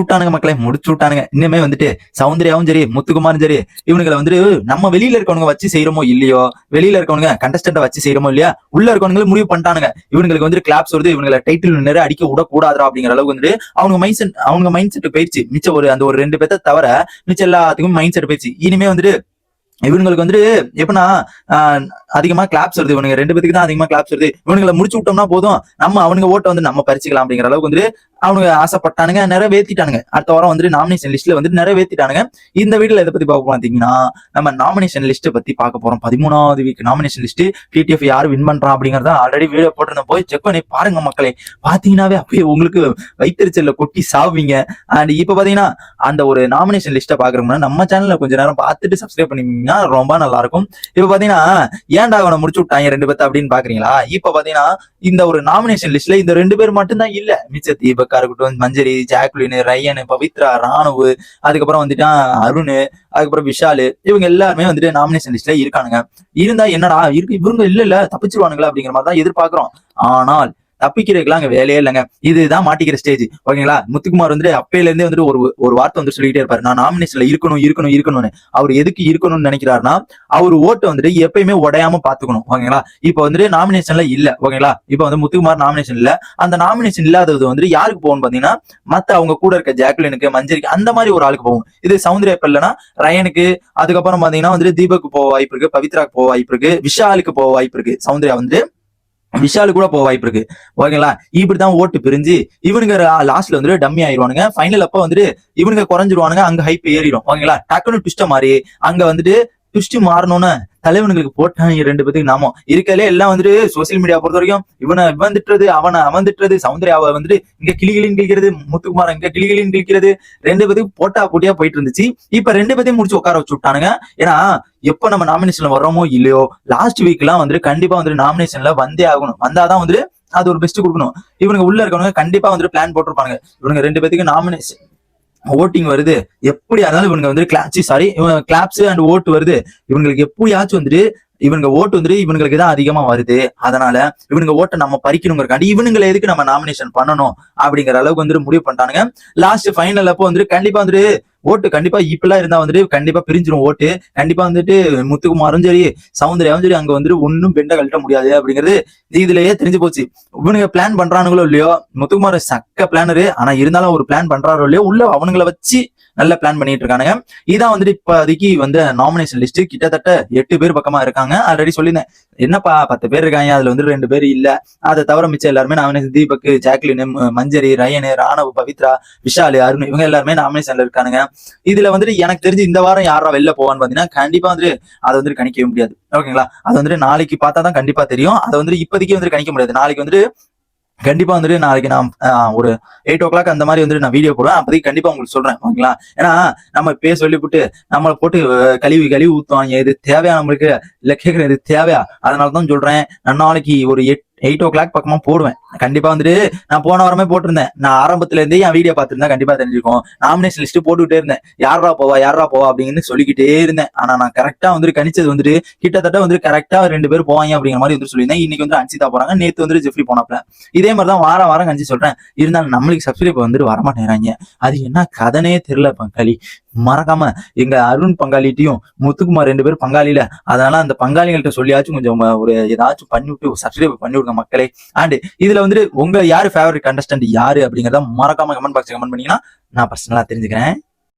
விட்டானுங்க மக்களை, முடிச்சு விட்டானுங்க. இன்னுமே வந்துட்டு சௌந்தர்யாவும் சரி, முத்துக்குமாரும் சரி, இவனுங்களை வந்துட்டு நம்ம வெளியில இருக்கவங்க வச்சு செய்யறோமோ இல்லையோ, வெளியில இருக்கவங்க கண்டஸ்டன்ட வச்சு செய்யறோமோ இல்லையா, உள்ள இருக்கவங்களும் முடிவு பண்ணிட்டானுங்க. இவங்களுக்கு வந்து கிளாப்ஸ் வருது, இவங்களை டைட்டில் நிறைய அடிக்க விடக்கூடாதா அப்படிங்கிற அளவுக்கு வந்துட்டு அவங்க மைண்ட் செட் போயிடுச்சு. மிச்சம் அந்த ஒரு 2 பேர்த்த தவிர மிச்சம் எல்லாத்துக்கும் மைண்ட் செட் போயிடுச்சு. இனிமே வந்துட்டு இவங்களுக்கு வந்துட்டு எப்படின்னா அதிகமா கிளாப்ஸ் வருது, இவனுங்க 2 பேருக்கு தான் அதிகமா கிளாப்ஸ் வருது, இவனுங்களை முடிச்சு விட்டோம்னா போதும், நம்ம அவனுங்க ஓட்ட வந்து நம்ம பறிச்சுக்கலாம் அப்படிங்கிற அளவுக்கு வந்துட்டு அவனுங்க ஆசைப்பட்டானுங்க, நிறைவேற்றிட்டானுங்க. அடுத்த வாரம் வந்துட்டு நாமினேஷன் லிஸ்ட்ல வந்து நிறைவேற்றிட்டானுங்க. இந்த வீடியோல இதை பத்தி பார்க்க பாத்தீங்கன்னா, நம்ம நாமினேஷன் லிஸ்ட் பத்தி பார்க்க போறோம். 13வது வீக் நாமினேஷன் லிஸ்ட், டிடிஎஃப் யாரு வின் பண்றான் அப்படிங்கறத ஆல்ரெடி வீடியோ போட்டிருந்தேன், போய் செக் பண்ணி பாருங்க மக்களே. பாத்தீங்கன்னாவே அப்படியே உங்களுக்கு வயிற்றுச்சல்ல கொட்டி சாவீங்க. அண்ட் இப்ப பாத்தீங்கன்னா அந்த ஒரு நாமினேஷன் லிஸ்ட்டை பாக்குறோம்னா நம்ம சேனல்ல கொஞ்ச நேரம் பார்த்துட்டு சப்ஸ்கிரைப் பண்ணிங்கன்னா ரொம்ப நல்லா இருக்கும். இப்ப பாத்தீங்கன்னா ஏன்டா அவனை முடிச்சு விட்டாங்க 2 பேர்த்த அப்படின்னு பாக்குறீங்களா? இப்ப பாத்தீங்கன்னா இந்த ஒரு நாமினேஷன் லிஸ்ட்ல இந்த 2 பேர் மட்டும்தான் இல்ல. மிச்ச தீபக்கா இருக்கட்டும், மஞ்சரி, ஜாக்லின், ரயன், பவித்ரா, ராணுவ, அதுக்கப்புறம் வந்துட்டு அருண், அதுக்கப்புறம் விஷாலு, இவங்க எல்லாருமே வந்துட்டு நாமினேஷன் லிஸ்ட்ல இருக்கானுங்க. இருந்தா என்னடா இருக்கு இவங்க இல்ல தப்பிச்சிருவானுங்களா அப்படிங்கிற மாதிரி தான் எதிர்பார்க்கிறோம். ஆனால் தப்பிக்கிறதுக்குலாம் அங்க வேலையே இல்லைங்க. இதுதான் மாட்டிக்கிற ஸ்டேஜ், ஓகேங்களா? முத்துக்குமார் வந்துட்டு அப்பையில இருந்தே வந்துட்டு ஒரு வார்த்தை வந்து சொல்லிட்டே இருப்பாரு, நான் நாமினேஷன்ல இருக்கணும்னு. அவர் எதுக்கு இருக்கணும்னு நினைக்கிறாருன்னா, அவர் ஓட்டை வந்துட்டு எப்பயுமே உடையாம பாத்துக்கணும், ஓகேங்களா? இப்ப வந்துட்டு நாமினேஷன்ல இல்ல, ஓகேங்களா? இப்ப வந்து முத்துக்குமார் நாமினேஷன் இல்ல. அந்த நாமினேஷன் இல்லாதது வந்துட்டு யாருக்கு போகும் பாத்தீங்கன்னா, மத்த அவங்க கூட இருக்க ஜாக்லினுக்கு, மஞ்சரிக்கு, அந்த மாதிரி ஒரு ஆளுக்கு போகும். இது சௌந்தர்யா இல்லைன்னா ரயனுக்கு, அதுக்கப்புறம் பாத்தீங்கன்னா வந்துட்டு தீபக்கு போக வாய்ப்பு இருக்கு, பவித்ராக்கு போக வாய்ப்பு இருக்கு, விஷாலுக்கு போக வாய்ப்பு இருக்கு, சௌந்தர்யா வந்து விஷாலு கூட போக வாய்ப்பு இருக்கு, ஓகேங்களா? இப்படிதான் ஓட்டு பிரிஞ்சு இவனுங்க லாஸ்ட்ல வந்துட்டு டம்மி ஆயிடுவானுங்க. ஃபைனல் அப்ப வந்துட்டு இவனுங்க குறைஞ்சிருவானுங்க, அங்க ஹைப் ஏறிடும், ஓகேங்களா? டக்குன்னு ட்விஸ்ட மாறி அங்க வந்துட்டு ட்விஸ்ட் மாறணும்னு தலைவனுங்களுக்கு போட்டாங்க 2 பேத்துக்கு. நாம இருக்கலே எல்லாம் வந்துட்டு சோசியல் மீடியா பொறுத்த வரைக்கும் இவன் திட்டுறது, அவன் திட்டுறது, சௌந்தர்யாவை வந்துட்டு இங்க கிளிகளின்னு கிழிக்கிறது, முத்துக்குமார் இங்க கிளிகளின்னு கிழிக்கிறது, 2 பேத்துக்கு போட்டா போட்டியா போயிட்டு இருந்துச்சு. இப்ப 2 பேத்தையும் முடிச்சு உட்கார வச்சு விட்டானுங்க. ஏன்னா எப்ப நம்ம நாமினேஷன்ல வர்றோமோ இல்லையோ, லாஸ்ட் வீக் எல்லாம் வந்துட்டு கண்டிப்பா வந்துட்டு நாமினேஷன்ல வந்தே ஆகணும். வந்தாதான் வந்துட்டு அது ஒரு பெஸ்ட் கொடுக்கணும். இவனுங்க உள்ள இருக்கவங்க கண்டிப்பா வந்துட்டு பிளான் போட்டிருப்பாங்க. இவனுங்க 2 பேத்துக்கு நாமினேஷன் ஓட்டிங் வருது, எப்படி இருந்தாலும் இவங்க வந்து கிளாப்ஸ் அண்ட் ஓட்டு வருது, இவங்களுக்கு எப்படியாச்சும் வந்துட்டு இவங்க ஓட்டு வந்துட்டு இவங்களுக்கு தான் அதிகமா வருது, அதனால இவனுங்க ஓட்டை நம்ம பறிக்கணுங்கிறக்காண்டி இவனுங்களை எதுக்கு நம்ம நாமினேஷன் பண்ணணும் அப்படிங்கிற அளவுக்கு வந்துட்டு முடிவு பண்ணிட்டானுங்க. லாஸ்ட் ஃபைனல் அப்போ வந்துட்டு கண்டிப்பா வந்துட்டு ஓட்டு கண்டிப்பா இப்பெல்லாம் இருந்தா வந்துட்டு கண்டிப்பா பிரிஞ்சிடும் ஓட்டு. கண்டிப்பா வந்துட்டு முத்துக்குமாரும் சரி, சௌந்தர்யாவும் சரி, அங்க வந்துட்டு ஒன்னும் பெண்ட கழட்ட முடியாது அப்படிங்கிறது இதுலயே தெரிஞ்சு போச்சு. இவனுங்க பிளான் பண்றானுங்களோ இல்லையோ, முத்துக்குமார் சக்க பிளானரு, ஆனா இருந்தாலும் ஒரு பிளான் பண்றாரோ இல்லையோ, உள்ள அவனுங்களை வச்சு நல்ல பிளான் பண்ணிட்டு இருக்கானுங்க. இதான் வந்துட்டு இப்போதைக்கு வந்து நாமினேஷன் லிஸ்ட் கிட்டத்தட்ட 8 பேர் பக்கமா இருக்காங்க. ஆல்ரெடி சொல்லியிருந்தேன், என்னப்பா 10 பேர் இருக்காங்க, அதுல வந்து 2 பேர் இல்ல, அதை தவிர மிச்சம் எல்லாருமே நாமினேஷன். தீபக், ஜாக்லின், மஞ்சரி, ரயன், ராணவ், பவித்ரா, விஷாலு, அருண், இவங்க எல்லாருமே நாமினேஷன்ல இருக்கானுங்க. இதுல வந்துட்டு எனக்கு தெரிஞ்சு இந்த வாரம் யாரா வெளில போவான்னு பாத்தீங்கன்னா கண்டிப்பா வந்துட்டு அதை வந்துட்டு கணிக்கவே முடியாது, ஓகேங்களா? அது வந்துட்டு நாளைக்கு பார்த்தா தான் கண்டிப்பா தெரியும். அதை வந்துட்டு இப்போதைக்கு வந்துட்டு கணிக்க முடியாது. நாளைக்கு வந்துட்டு கண்டிப்பா வந்துட்டு நாளைக்கு நான் ஒரு 8 o'clock அந்த மாதிரி வந்துட்டு நான் வீடியோ போடுவேன். அப்போதைக்கு கண்டிப்பா உங்களுக்கு சொல்றேன், ஓகேங்களா? ஏன்னா நம்ம பேர் சொல்லிவிட்டு நம்மளை போட்டு கழுவி ஊத்துவாங்க. இது தேவையா நம்மளுக்கு? இல்ல கேட்கறேன், இது தேவையா? அதனாலதான் சொல்றேன், நான் நாளைக்கு ஒரு 8 o'clock பக்கமா போடுவேன். கண்டிப்பா வந்துட்டு நான் போன வாரமே போட்டிருந்தேன். நான் ஆரம்பத்துல இருந்தே என் வீடியோ பார்த்துருந்தா கண்டிப்பா தெரிஞ்சிருக்கும். நாமினேஷன் லிஸ்ட் போட்டுக்கிட்டே இருந்தேன், யாரா போவா அப்படின்னு சொல்லிக்கிட்டே இருந்தேன். ஆனா நான் கரெக்டா வந்துட்டு கணிச்சது வந்துட்டு கிட்டத்தட்ட வந்து கரெக்டா 2 பேர் போவாங்க அப்படிங்கிற மாதிரி வந்து சொல்லியிருந்தேன். இன்னைக்கு வந்து அன்சிதா போறாங்க, நேத்து வந்துட்டு ஜெஃப்ரி போனாப்ல. இதே மாதிரிதான் வாரம் கணிச்சு சொல்றேன். இருந்தாலும் நம்மளுக்கு சப்ஸ்கிரைப் வந்துட்டு வரமாட்டேறாங்க. அது என்ன கதனே தெரியல பங்காளி. மறக்காம எங்க அருண் பங்காளிட்டையும் முத்துக்குமார் 2 பேரும் பங்காளியில, அதனால அந்த பங்காளிகள்கிட்ட சொல்லியாச்சும் கொஞ்சம் ஒரு ஏதாச்சும் பண்ணிவிட்டு சப்ஸ்கிரைப் பண்ணி விடுங்க மக்களே. அண்ட் இதுல வந்துட்டு உங்க யாரு ஃபேவரட் கண்டஸ்டன்ட் யாரு அப்படிங்கறத மறக்காம கமெண்ட் பாக்ஸ்ல கமெண்ட் பண்ணீங்கன்னா நான் பர்சனலா தெரிஞ்சுக்கிறேன்.